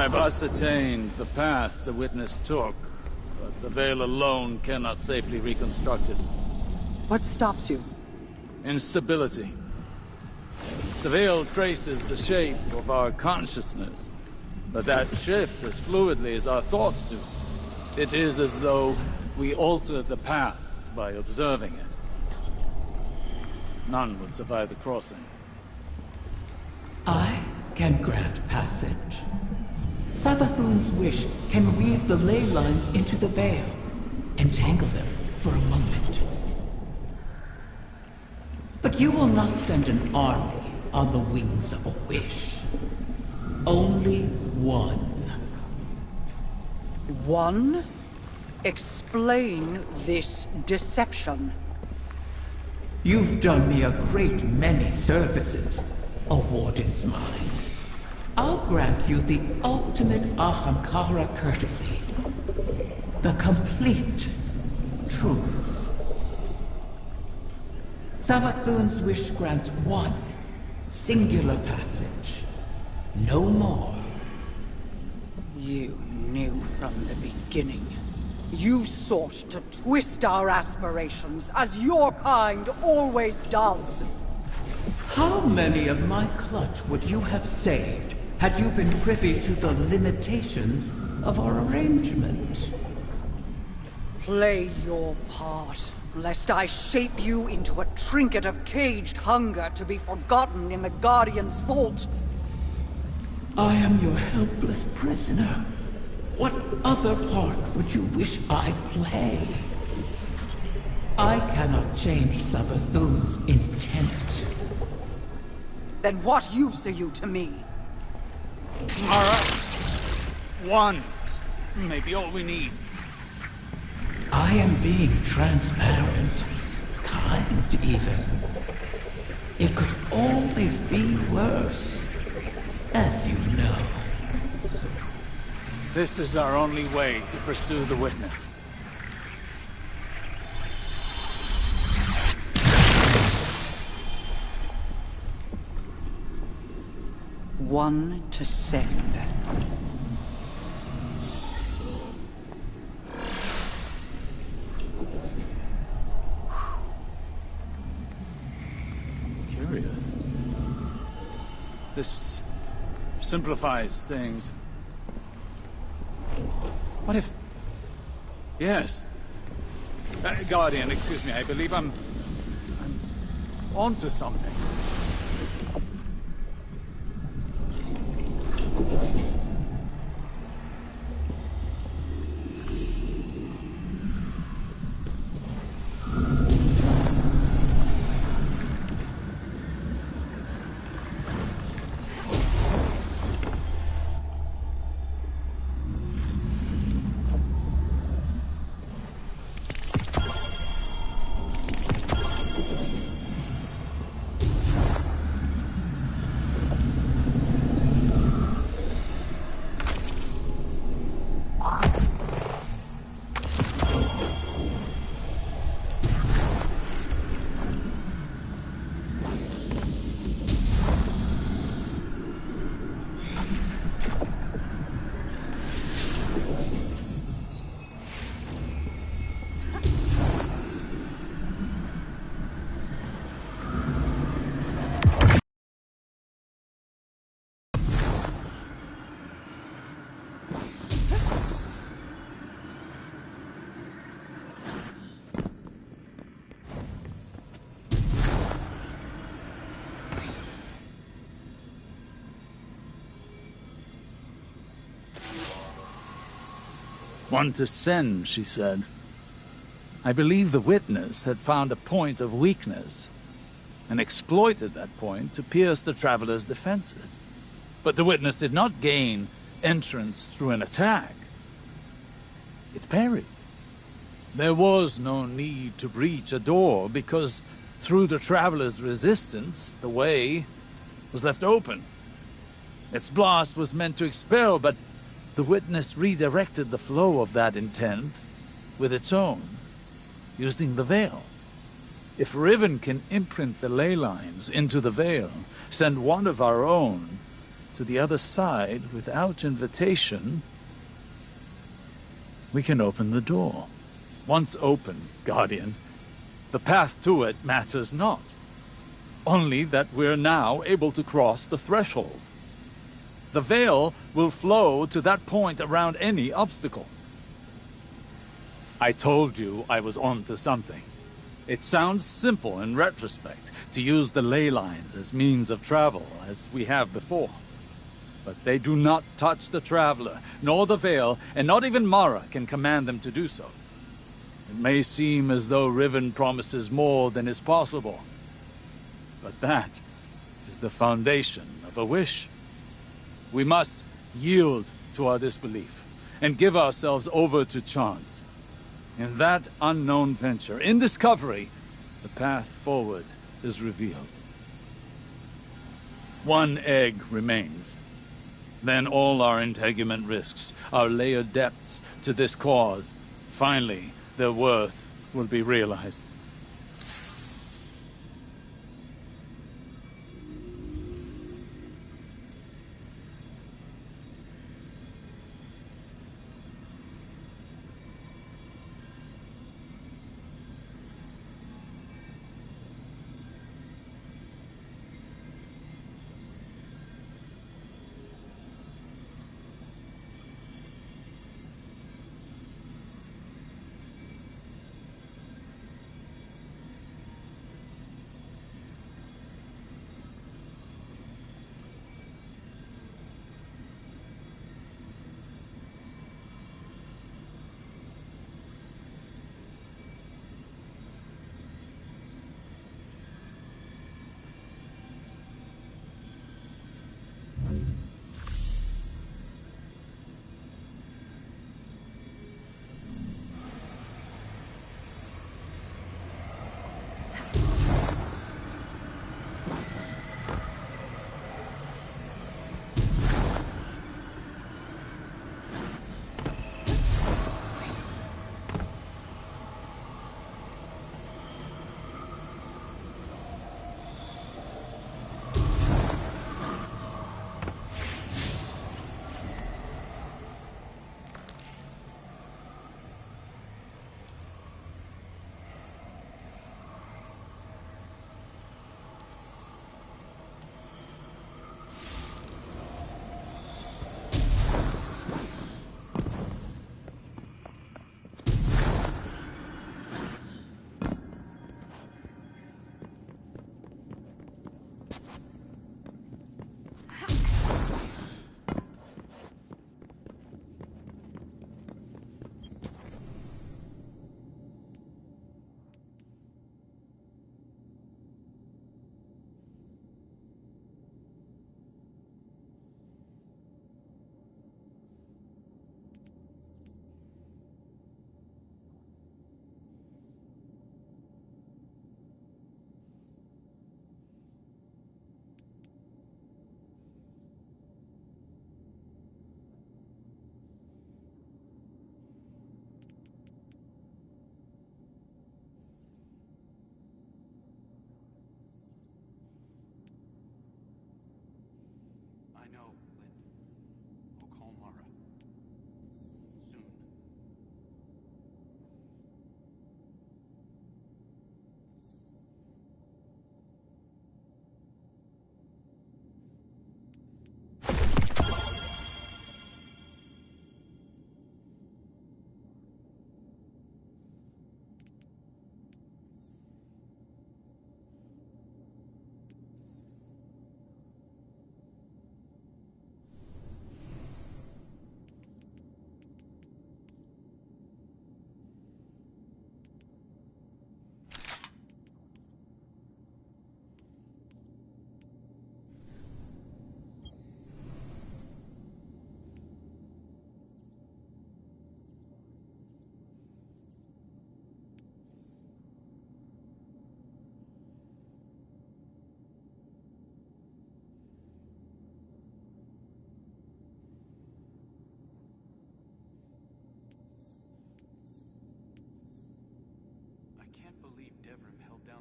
I've ascertained the path the witness took, but the veil alone cannot safely reconstruct it. What stops you? Instability. The veil traces the shape of our consciousness, but that shifts as fluidly as our thoughts do. It is as though we alter the path by observing it. None would survive the crossing. I can grant passage. Savathun's wish can weave the ley lines into the veil, entangle them for a moment. But you will not send an army on the wings of a wish. Only one. One? Explain this deception. You've done me a great many services, O Warden's mine. I'll grant you the ultimate Ahamkara courtesy. The complete truth. Savathun's wish grants one singular passage. No more. You knew from the beginning. You sought to twist our aspirations, as your kind always does. How many of my clutch would you have saved had you been privy to the limitations of our arrangement? Play your part, lest I shape you into a trinket of caged hunger to be forgotten in the Guardian's vault. I am your helpless prisoner. What other part would you wish I play? I cannot change Savathun's intent. Then what use are you to me? All right. One. Maybe all we need. I am being transparent. Kind, even. It could always be worse. As you know. This is our only way to pursue the witness. One to send. Curious. This simplifies things. What if... Yes. Guardian, excuse me, I believe I'm onto something. One to send, she said. I believe the witness had found a point of weakness and exploited that point to pierce the traveler's defenses. But the witness did not gain entrance through an attack. It parried. There was no need to breach a door because through the traveler's resistance, the way was left open. Its blast was meant to expel, but the witness redirected the flow of that intent with its own, using the veil. If Riven can imprint the ley lines into the veil, send one of our own, to the other side without invitation, we can open the door. Once open, Guardian, the path to it matters not. Only that we're now able to cross the threshold. The veil will flow to that point around any obstacle. I told you I was onto something. It sounds simple in retrospect to use the ley lines as means of travel, as we have before. But they do not touch the traveler, nor the veil, and not even Mara can command them to do so. It may seem as though Riven promises more than is possible, but that is the foundation of a wish. We must yield to our disbelief and give ourselves over to chance. In that unknown venture, in discovery, the path forward is revealed. One egg remains. Then all our integument risks, our layered depths to this cause, finally, their worth will be realized.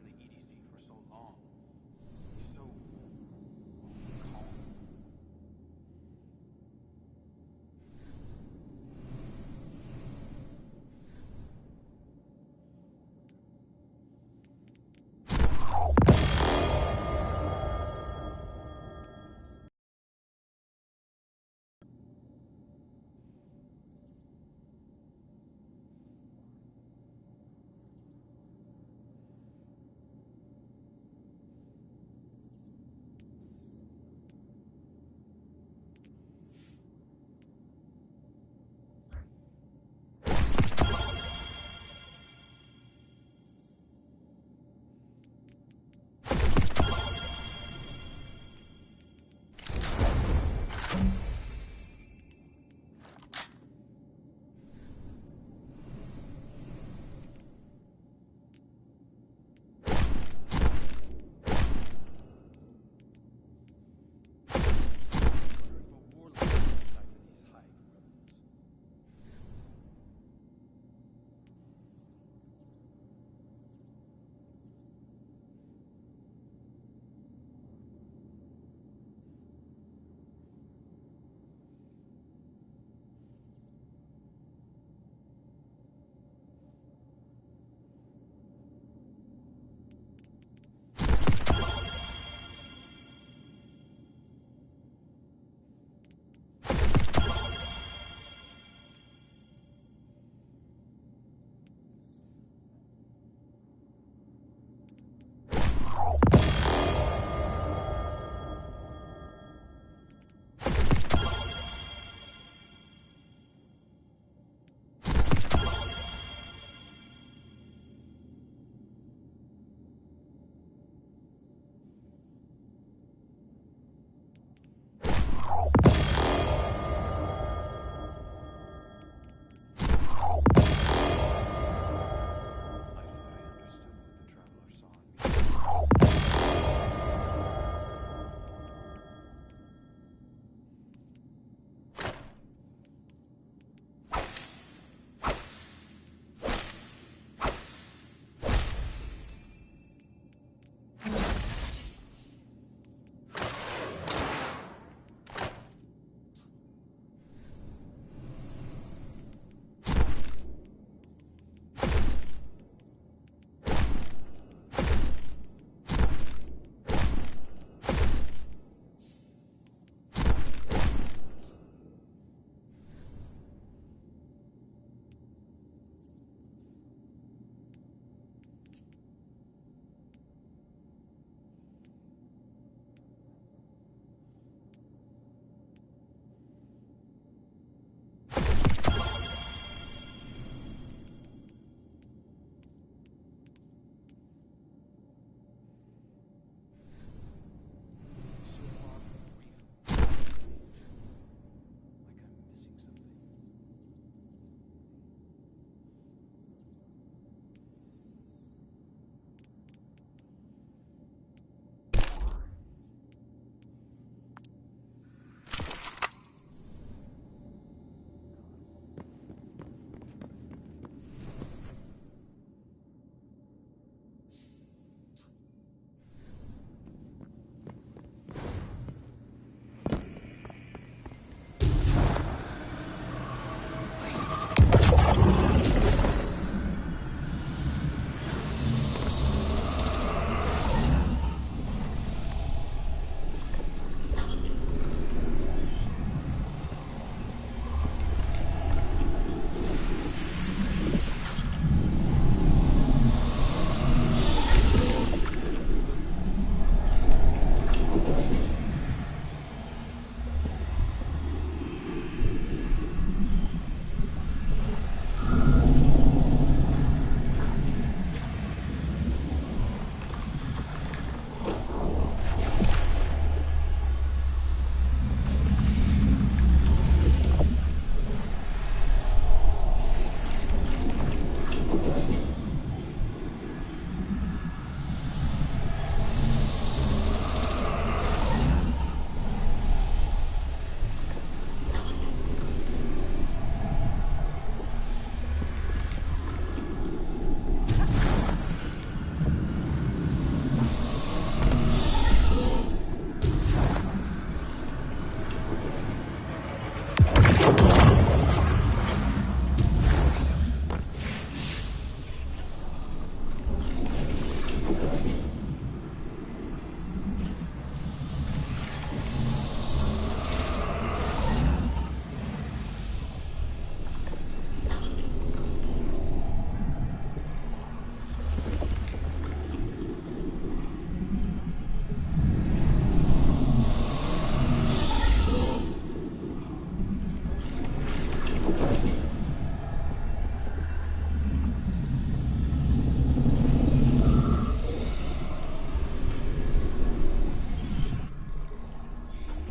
EDC for so long. He's so calm.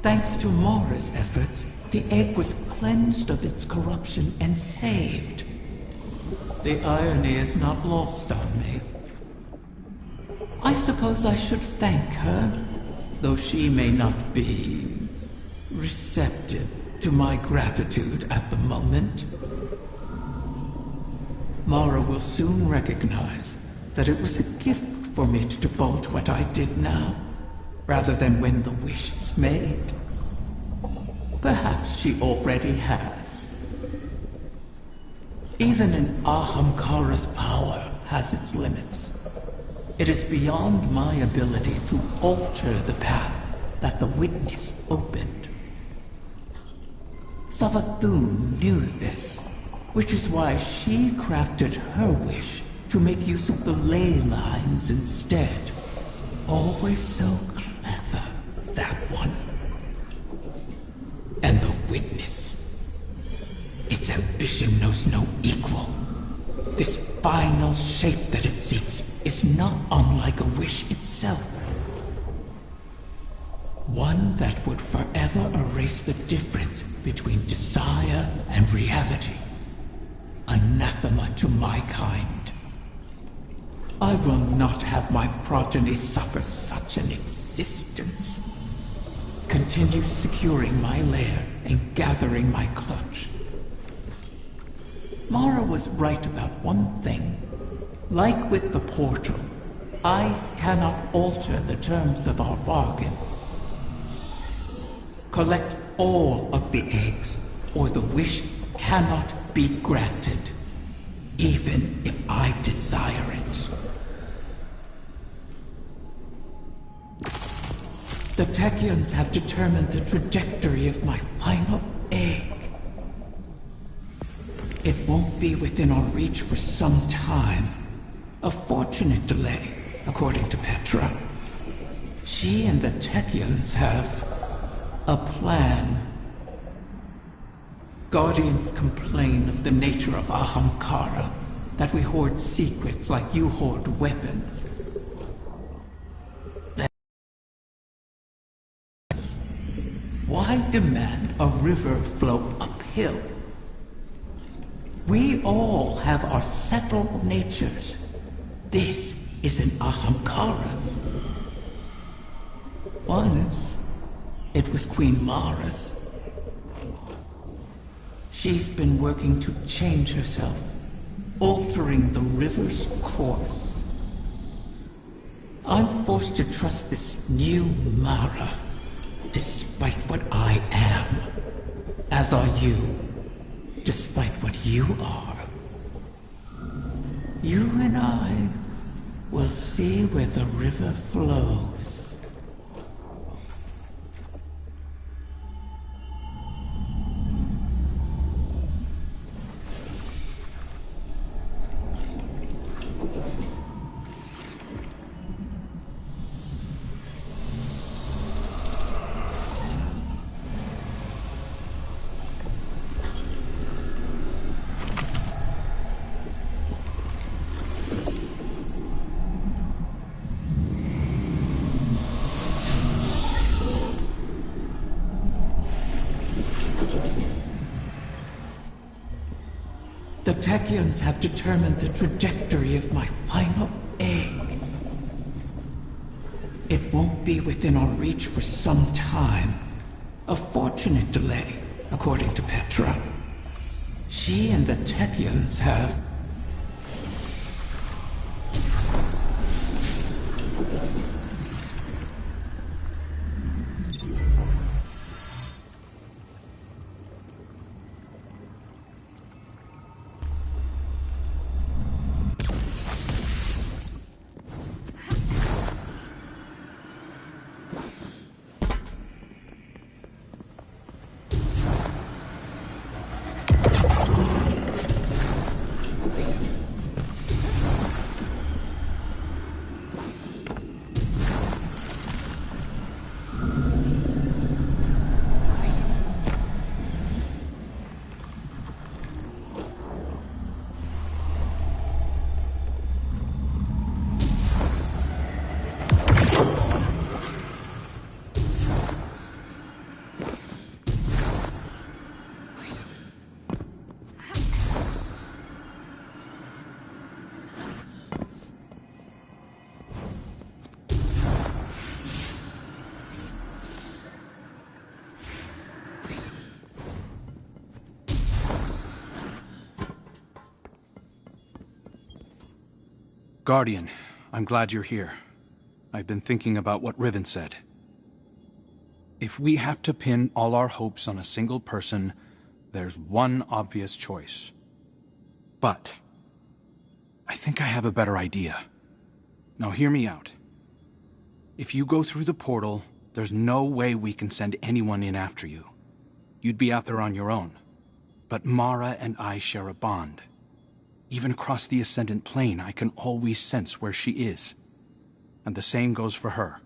Thanks to Mara's efforts, the egg was cleansed of its corruption and saved. The irony is not lost on me. I suppose I should thank her, though she may not be receptive to my gratitude at the moment. Mara will soon recognize that it was a gift for me to divulge what I did now, rather than when the wish is made. Perhaps she already has. Even an Ahamkara's power has its limits. It is beyond my ability to alter the path that the witness opened. Savathun knew this, which is why she crafted her wish to make use of the ley lines instead. Always so clever, that one. And the witness. Its ambition knows no equal. This final shape that it seeks is not unlike a wish itself. One that would forever erase the difference between desire and reality. Anathema to my kind. I will not have my progeny suffer such an existence. Continue securing my lair and gathering my clutch. Mara was right about one thing. Like with the portal, I cannot alter the terms of our bargain. Collect all of the eggs, or the wish cannot be granted, even if I desire it. The Techians have determined the trajectory of my final egg. It won't be within our reach for some time. A fortunate delay, according to Petra. She and the Techians have a plan. Guardians complain of the nature of Ahamkara, that we hoard secrets like you hoard weapons. Why demand a river flow uphill? We all have our settled natures. This is an Ahamkara's. Once, it was Queen Mara's. She's been working to change herself, altering the river's course. I'm forced to trust this new Mara, despite what I am. As are you, despite what you are. You and I will see where the river flows. Techians have determined the trajectory of my final egg. It won't be within our reach for some time. A fortunate delay, according to Petra. She and the Techians have... Guardian, I'm glad you're here. I've been thinking about what Riven said. If we have to pin all our hopes on a single person, there's one obvious choice. But I think I have a better idea. Now hear me out. If you go through the portal, there's no way we can send anyone in after you. You'd be out there on your own. But Mara and I share a bond. Even across the Ascendant Plane, I can always sense where she is. And the same goes for her.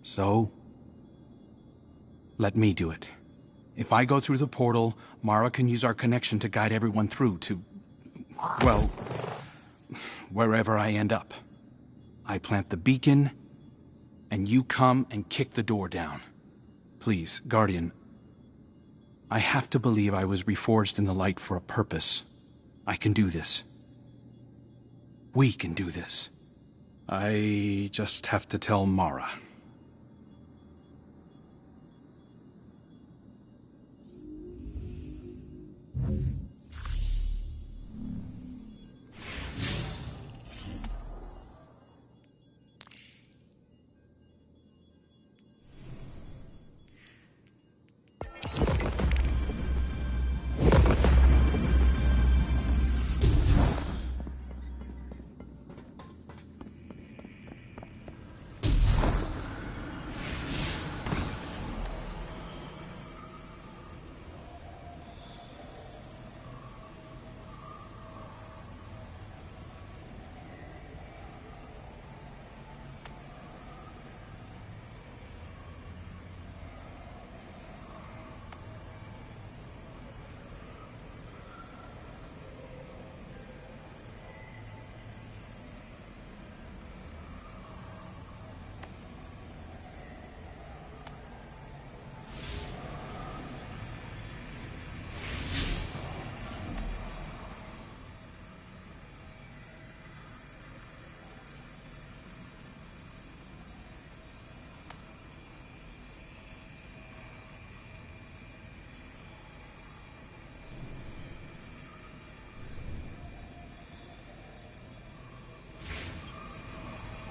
So, let me do it. If I go through the portal, Mara can use our connection to guide everyone through to... well, wherever I end up. I plant the beacon, and you come and kick the door down. Please, Guardian. I have to believe I was reforged in the light for a purpose. I can do this. We can do this. I just have to tell Mara.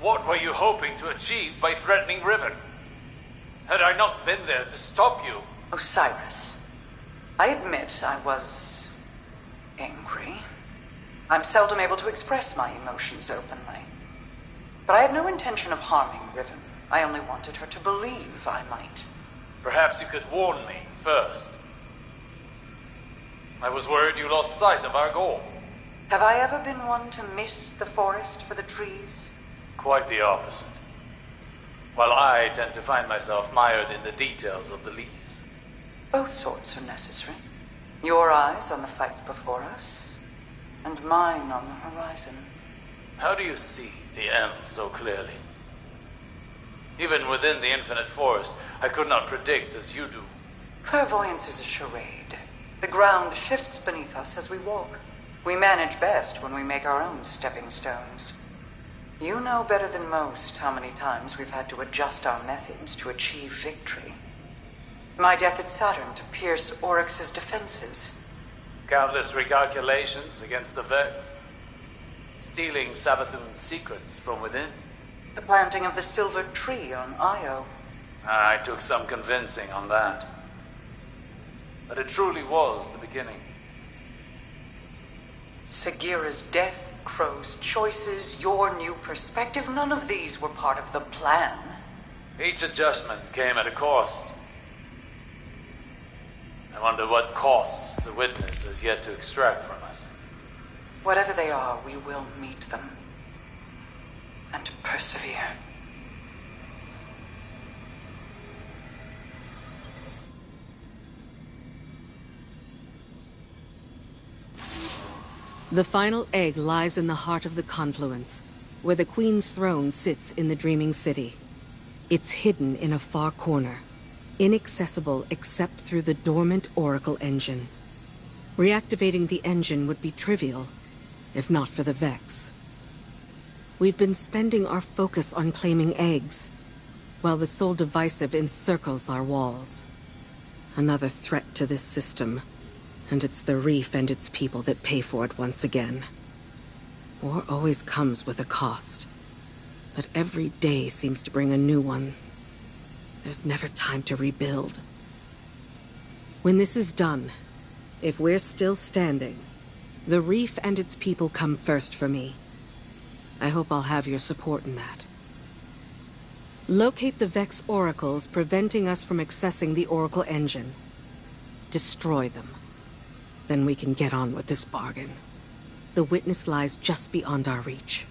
What were you hoping to achieve by threatening Riven? Had I not been there to stop you? Osiris, I admit I was... angry. I'm seldom able to express my emotions openly. But I had no intention of harming Riven. I only wanted her to believe I might. Perhaps you could warn me first. I was worried you lost sight of our goal. Have I ever been one to miss the forest for the trees? Quite the opposite. While I tend to find myself mired in the details of the leaves. Both sorts are necessary. Your eyes on the fight before us, and mine on the horizon. How do you see the end so clearly? Even within the infinite forest, I could not predict as you do. Clairvoyance is a charade. The ground shifts beneath us as we walk. We manage best when we make our own stepping stones. You know better than most how many times we've had to adjust our methods to achieve victory. My death at Saturn to pierce Oryx's defenses. Countless recalculations against the Vex. Stealing Savathun's secrets from within. The planting of the silver tree on Io. I took some convincing on that. But it truly was the beginning. Sagira's death, Crow's choices, your new perspective, none of these were part of the plan. Each adjustment came at a cost. I wonder what costs the Witness has yet to extract from us. Whatever they are, we will meet them. And persevere. The final egg lies in the heart of the confluence, where the Queen's throne sits in the Dreaming City. It's hidden in a far corner, inaccessible except through the dormant Oracle engine. Reactivating the engine would be trivial, if not for the Vex. We've been spending our focus on claiming eggs, while the Soul Divisive encircles our walls. Another threat to this system. And it's the Reef and its people that pay for it once again. War always comes with a cost. But every day seems to bring a new one. There's never time to rebuild. When this is done, if we're still standing, the Reef and its people come first for me. I hope I'll have your support in that. Locate the Vex Oracles preventing us from accessing the Oracle engine. Destroy them. Then we can get on with this bargain. The Witness lies just beyond our reach.